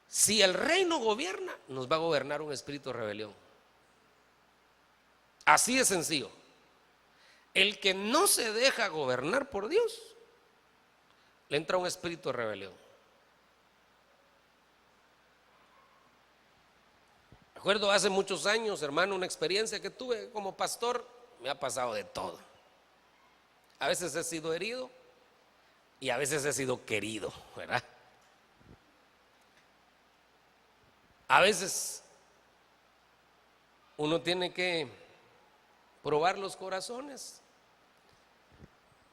[SPEAKER 1] Si el rey no gobierna, nos va a gobernar un espíritu de rebelión. Así de sencillo. El que no se deja gobernar por Dios, le entra un espíritu de rebelión. Recuerdo hace muchos años, hermano, una experiencia que tuve como pastor. Me ha pasado de todo. A veces he sido herido y a veces he sido querido, ¿verdad? A veces uno tiene que probar los corazones.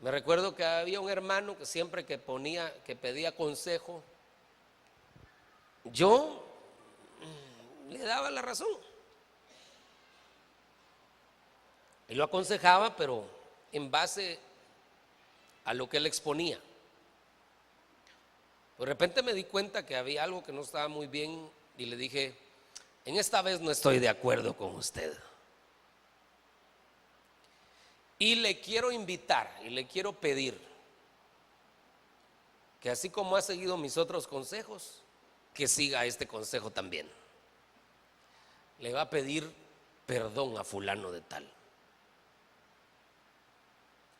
[SPEAKER 1] Me recuerdo que había un hermano que siempre que pedía consejo, yo le daba la razón y lo aconsejaba, pero en base a lo que él exponía. De repente me di cuenta que había algo que no estaba muy bien y le dije: en esta vez no estoy de acuerdo con usted. Y le quiero invitar y le quiero pedir que así como ha seguido mis otros consejos, que siga este consejo también. Le va a pedir perdón a fulano de tal.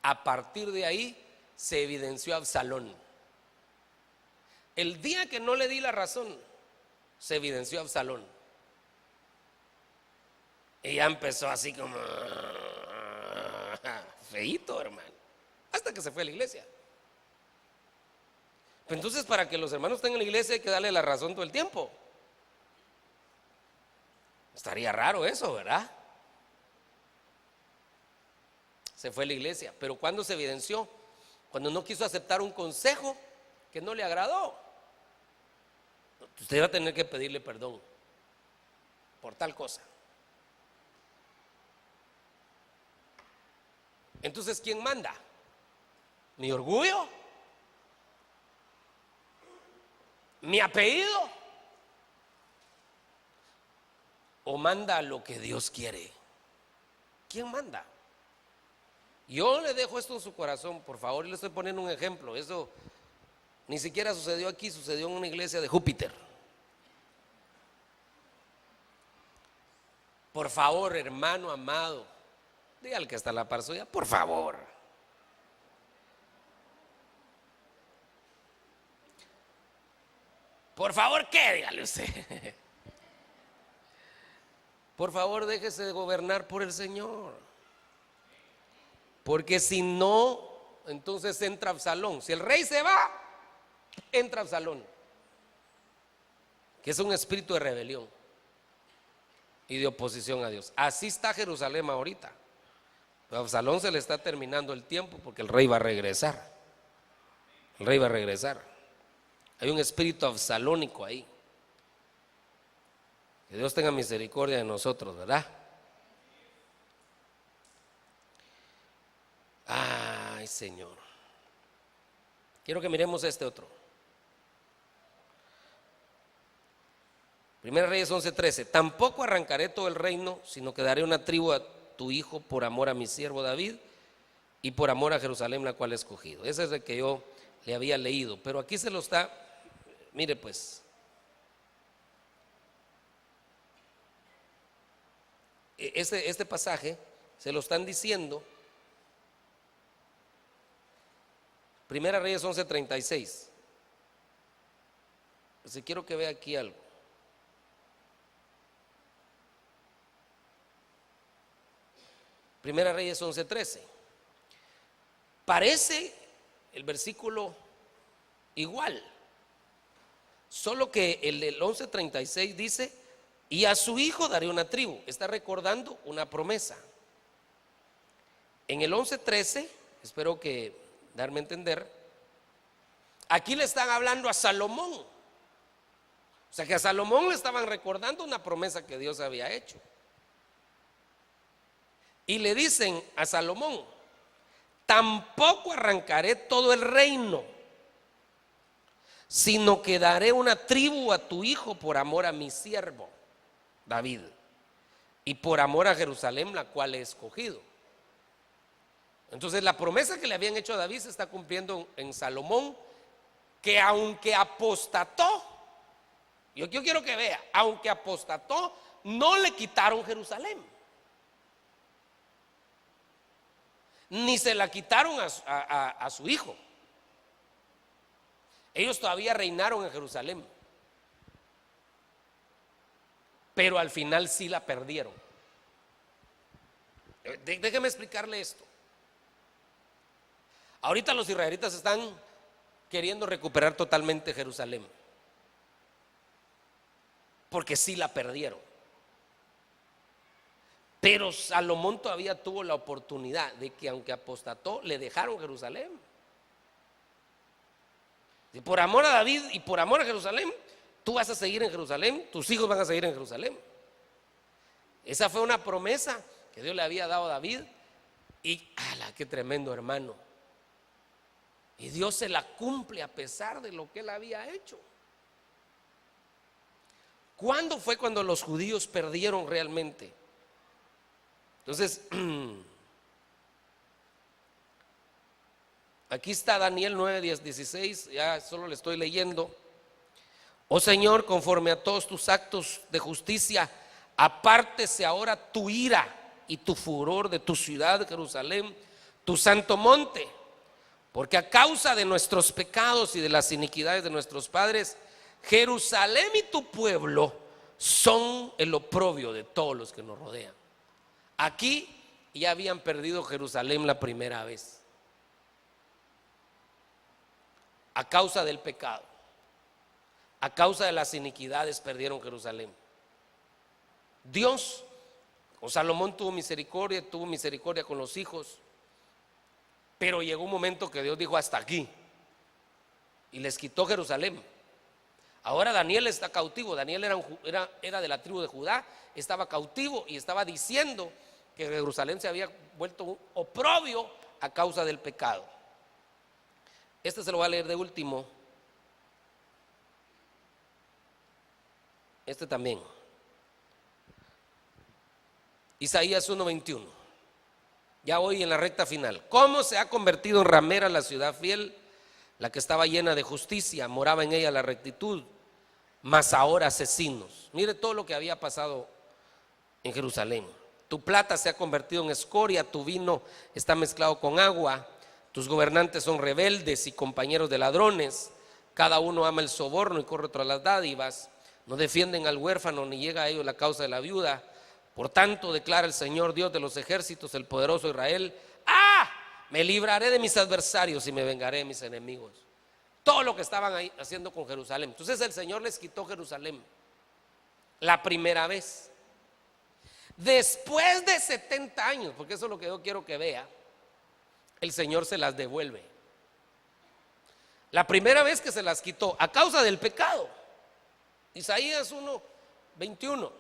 [SPEAKER 1] A partir de ahí se evidenció Absalón. El día que no le di la razón, se evidenció Absalón. Y ya empezó así como feíto, hermano, hasta que se fue a la iglesia. Pero entonces, para que los hermanos estén en la iglesia hay que darle la razón todo el tiempo. Estaría raro eso, ¿verdad? Se fue a la iglesia. Pero ¿cuándo se evidenció? Cuando no quiso aceptar un consejo que no le agradó. Usted va a tener que pedirle perdón por tal cosa. Entonces, ¿quién manda? ¿Mi orgullo? ¿Mi apellido? ¿O manda lo que Dios quiere? ¿Quién manda? Yo le dejo esto en su corazón, por favor, y le estoy poniendo un ejemplo. Eso ni siquiera sucedió aquí, sucedió en una iglesia de Júpiter. Por favor, hermano amado, dígale que está a la par suya, por favor. Por favor, ¿qué? Dígale usted. Por favor, déjese de gobernar por el Señor. Porque si no, entonces entra Absalón. Si el rey se va, entra Absalón, que es un espíritu de rebelión y de oposición a Dios. Así está Jerusalén ahorita. A Absalón se le está terminando el tiempo porque el rey va a regresar. El rey va a regresar. Hay un espíritu absalónico ahí. Que Dios tenga misericordia de nosotros, ¿verdad? Ay, Señor. Quiero que miremos este otro. Primera Reyes 11:13. Tampoco arrancaré todo el reino, sino que daré una tribu a tu hijo por amor a mi siervo David y por amor a Jerusalén, la cual he escogido. Ese es el que yo le había leído, pero aquí se lo está, mire pues, este pasaje se lo están diciendo. Primera Reyes 11:36. Si quiero que vea aquí algo. Primera Reyes 11:13. Parece el versículo igual, solo que el del 11:36 dice: y a su hijo daré una tribu. Está recordando una promesa. En el 11:13, espero que darme a entender, aquí le están hablando a Salomón. O sea que a Salomón le estaban recordando una promesa que Dios había hecho. Y le dicen a Salomón: tampoco arrancaré todo el reino, sino que daré una tribu a tu hijo por amor a mi siervo David y por amor a Jerusalén, la cual he escogido. Entonces la promesa que le habían hecho a David se está cumpliendo en Salomón, que aunque apostató, yo quiero que vea, aunque apostató, no le quitaron Jerusalén, ni se la quitaron a su hijo. Ellos todavía reinaron en Jerusalén, pero al final sí la perdieron. Déjeme explicarle esto. Ahorita los israelitas están queriendo recuperar totalmente Jerusalén, porque sí la perdieron. Pero Salomón todavía tuvo la oportunidad de que, aunque apostató, le dejaron Jerusalén. Y por amor a David y por amor a Jerusalén, tú vas a seguir en Jerusalén, tus hijos van a seguir en Jerusalén. Esa fue una promesa que Dios le había dado a David. Y ¡ala, qué tremendo, hermano! Y Dios se la cumple a pesar de lo que él había hecho. ¿Cuándo fue cuando los judíos perdieron realmente? Entonces, aquí está Daniel 9, 10, 16, ya solo le estoy leyendo. Oh Señor, conforme a todos tus actos de justicia, apártese ahora tu ira y tu furor de tu ciudad, Jerusalén, tu santo monte, porque a causa de nuestros pecados y de las iniquidades de nuestros padres, Jerusalén y tu pueblo son el oprobio de todos los que nos rodean. Aquí ya habían perdido Jerusalén la primera vez, a causa del pecado, a causa de las iniquidades perdieron Jerusalén. Dios con Salomón tuvo misericordia con los hijos, pero llegó un momento que Dios dijo hasta aquí y les quitó Jerusalén. Ahora Daniel está cautivo. Daniel era de la tribu de Judá, estaba cautivo y estaba diciendo que Jerusalén se había vuelto un oprobio a causa del pecado. Este se lo voy a leer de último. Este también. Isaías 1:21. Ya hoy en la recta final. ¿Cómo se ha convertido en ramera la ciudad fiel? La que estaba llena de justicia, moraba en ella la rectitud, mas ahora asesinos. Mire todo lo que había pasado en Jerusalén. Tu plata se ha convertido en escoria, tu vino está mezclado con agua, tus gobernantes son rebeldes y compañeros de ladrones, cada uno ama el soborno y corre tras las dádivas, no defienden al huérfano ni llega a ellos la causa de la viuda. Por tanto, declara el Señor Dios de los ejércitos, el poderoso Israel: me libraré de mis adversarios y me vengaré de mis enemigos. Todo lo que estaban ahí haciendo con Jerusalén. Entonces el Señor les quitó Jerusalén la primera vez. Después de 70 años, porque eso es lo que yo quiero que vea, el Señor se las devuelve. La primera vez que se las quitó a causa del pecado. Isaías 1:21.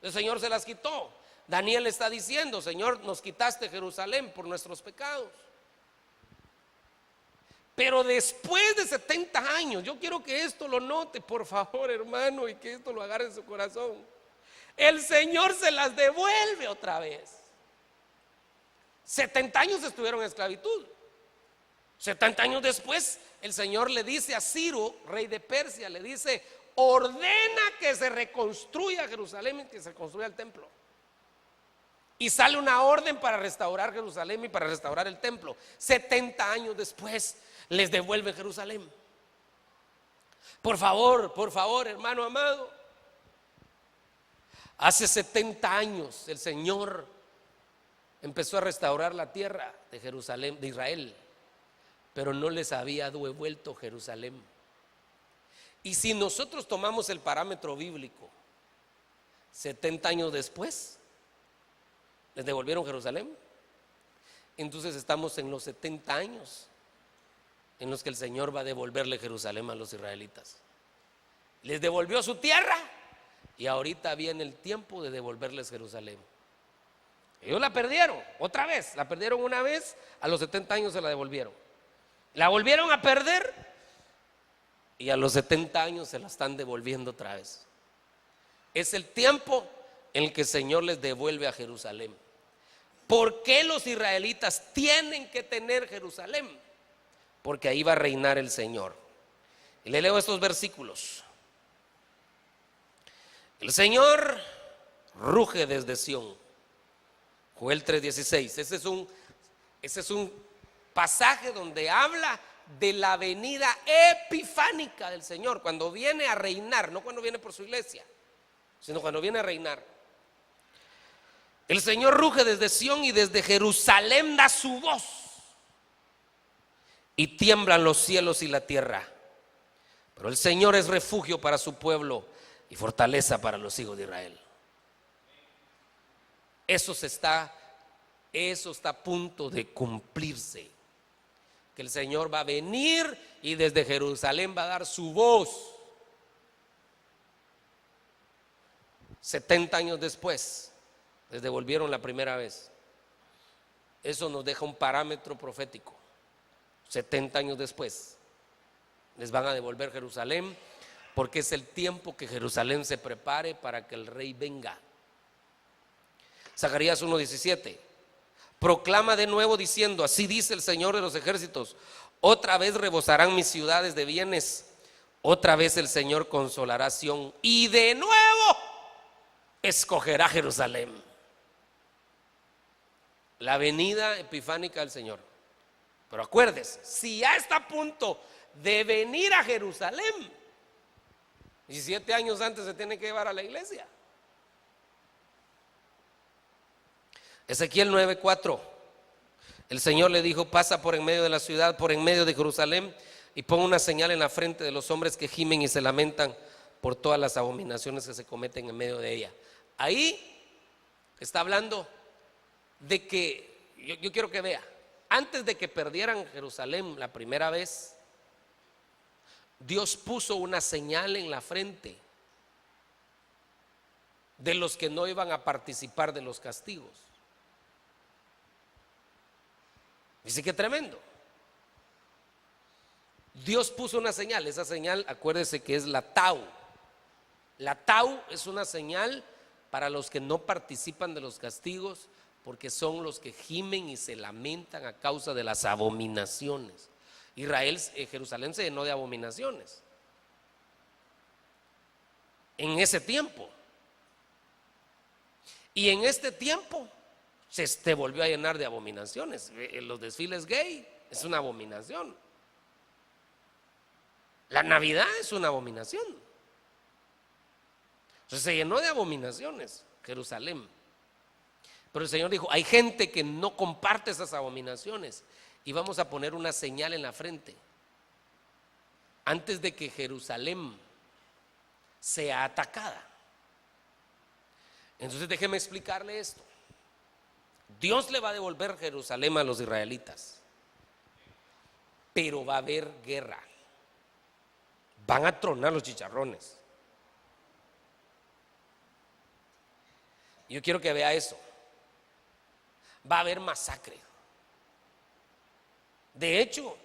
[SPEAKER 1] El Señor se las quitó. Daniel está diciendo: Señor, nos quitaste Jerusalén por nuestros pecados. Pero después de 70 años, yo quiero que esto lo note, por favor, hermano, y que esto lo agarre en su corazón. El Señor se las devuelve otra vez. 70 años estuvieron en esclavitud. 70 años después, el Señor le dice a Ciro, rey de Persia, le dice: ordena que se reconstruya Jerusalén y que se construya el templo. Y sale una orden para restaurar Jerusalén y para restaurar el templo. 70 años después les devuelve Jerusalén. Por favor, hermano amado, hace 70 años el Señor empezó a restaurar la tierra de Jerusalén, de Israel, pero no les había devuelto Jerusalén. Y si nosotros tomamos el parámetro bíblico, 70 años después les devolvieron Jerusalén. Entonces estamos en los 70 años en los que el Señor va a devolverle Jerusalén a los israelitas. Les devolvió su tierra y ahorita viene el tiempo de devolverles Jerusalén. Ellos la perdieron otra vez, la perdieron una vez, a los 70 años se la devolvieron. La volvieron a perder y a los 70 años se la están devolviendo otra vez. Es el tiempo en el que el Señor les devuelve a Jerusalén. ¿Por qué los israelitas tienen que tener Jerusalén? Porque ahí va a reinar el Señor. Y le leo estos versículos. El Señor ruge desde Sión. Joel 3:16. Ese es un pasaje donde habla de la venida epifánica del Señor, cuando viene a reinar, no cuando viene por su iglesia, sino cuando viene a reinar. El Señor ruge desde Sión y desde Jerusalén da su voz, y tiemblan los cielos y la tierra. Pero el Señor es refugio para su pueblo y fortaleza para los hijos de Israel. Eso está a punto de cumplirse. Que el Señor va a venir y desde Jerusalén va a dar su voz. 70 años después, les devolvieron la primera vez. Eso nos deja un parámetro profético. 70 años después, les van a devolver Jerusalén, porque es el tiempo que Jerusalén se prepare para que el rey venga. Zacarías 1:17. Proclama de nuevo diciendo: así dice el Señor de los ejércitos, otra vez rebosarán mis ciudades de bienes, otra vez el Señor consolará a Sión y de nuevo escogerá Jerusalén. La venida epifánica del Señor. Pero acuérdese, si ya está a punto de venir a Jerusalén, 17 años antes se tiene que llevar a la iglesia. Ezequiel 9:4. El Señor le dijo: pasa por en medio de la ciudad, por en medio de Jerusalén, y pon una señal en la frente de los hombres que gimen y se lamentan por todas las abominaciones que se cometen en medio de ella. Ahí está hablando de que, yo quiero que vea, antes de que perdieran Jerusalén la primera vez, Dios puso una señal en la frente de los que no iban a participar de los castigos. Dice que tremendo. Dios puso una señal. Esa señal, acuérdese que es la Tau. La Tau es una señal para los que no participan de los castigos, porque son los que gimen y se lamentan a causa de las abominaciones. Jerusalén se llenó de abominaciones en ese tiempo. Y en este tiempo se volvió a llenar de abominaciones. Los desfiles gay es una abominación. La Navidad es una abominación. Entonces se llenó de abominaciones Jerusalén. Pero el Señor dijo: hay gente que no comparte esas abominaciones y vamos a poner una señal en la frente antes de que Jerusalén sea atacada. Entonces déjeme explicarle esto. Dios le va a devolver Jerusalén a los israelitas, pero va a haber guerra. Van a tronar los chicharrones. Yo quiero que vea eso. Va a haber masacre. De hecho,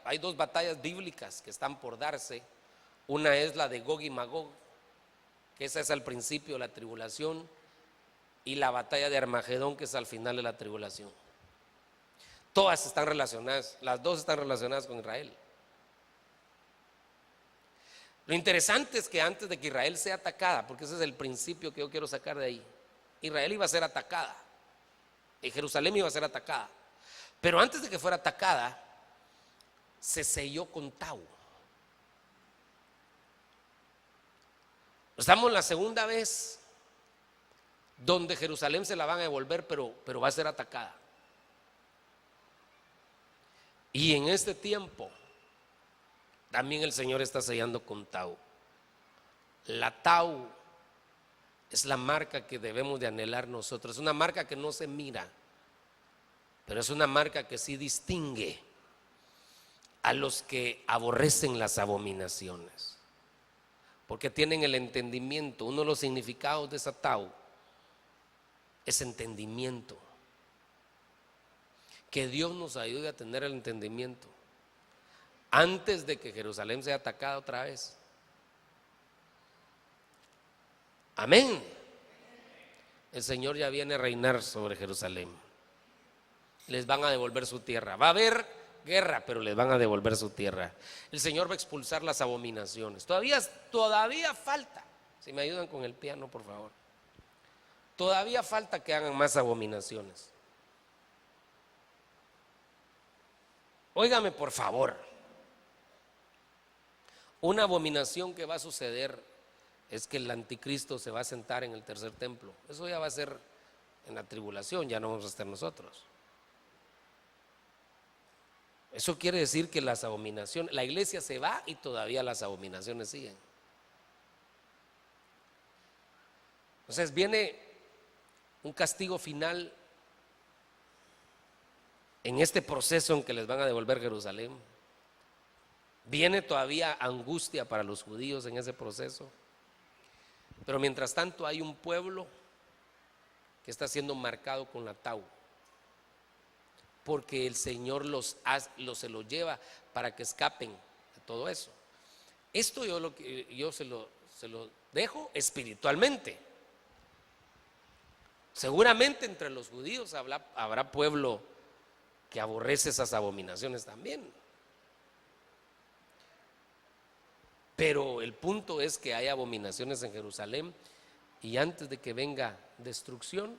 [SPEAKER 1] hay dos batallas bíblicas que están por darse. Una es la de Gog y Magog, que esa es al principio de la tribulación, y la batalla de Armagedón, que es al final de la tribulación. Todas están relacionadas, las dos están relacionadas con Israel. Lo interesante es que antes de que Israel sea atacada, porque ese es el principio que yo quiero sacar de ahí, Israel iba a ser atacada y Jerusalén iba a ser atacada, pero antes de que fuera atacada se selló con Tau. Estamos la segunda vez donde Jerusalén se la van a devolver, pero va a ser atacada. Y en este tiempo también el Señor está sellando con Tau. La Tau es la marca que debemos de anhelar nosotros. Es una marca que no se mira, pero es una marca que sí distingue a los que aborrecen las abominaciones, porque tienen el entendimiento. Uno de los significados de esa Tau es entendimiento. Que Dios nos ayude a tener el entendimiento antes de que Jerusalén sea atacada otra vez. Amén. El Señor ya viene a reinar sobre Jerusalén. Les van a devolver su tierra. Va a haber guerra, pero les van a devolver su tierra. El Señor va a expulsar las abominaciones. Todavía falta. Si me ayudan con el piano, por favor. Todavía falta que hagan más abominaciones. Óigame, por favor. Una abominación que va a suceder es que el anticristo se va a sentar en el tercer templo. Eso ya va a ser en la tribulación, ya no vamos a estar nosotros. Eso quiere decir que las abominaciones, la iglesia se va y todavía las abominaciones siguen. Entonces viene un castigo final en este proceso en que les van a devolver Jerusalén. Viene todavía angustia para los judíos en ese proceso, pero mientras tanto hay un pueblo que está siendo marcado con la tau, porque el Señor se los lleva para que escapen de todo eso. Esto yo se lo dejo espiritualmente. Seguramente entre los judíos habrá pueblo que aborrece esas abominaciones también. Pero el punto es que hay abominaciones en Jerusalén, y antes de que venga destrucción,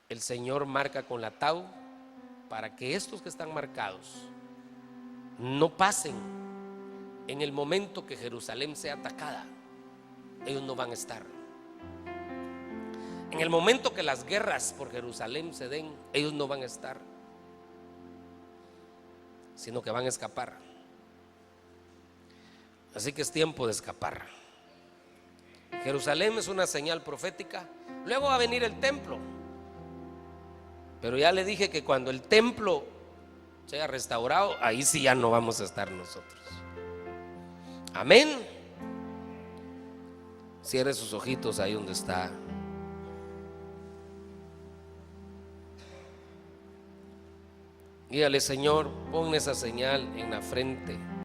[SPEAKER 1] el Señor marca con la tau para que estos que están marcados no pasen. En el momento que Jerusalén sea atacada, ellos no van a estar. En el momento que las guerras por Jerusalén se den, ellos no van a estar, sino que van a escapar. Así que es tiempo de escapar. Jerusalén es una señal profética. Luego va a venir el templo, pero ya le dije que cuando el templo sea restaurado, ahí sí ya no vamos a estar nosotros. Amén. Cierre sus ojitos ahí donde está. Dígale: Señor, pon esa señal en la frente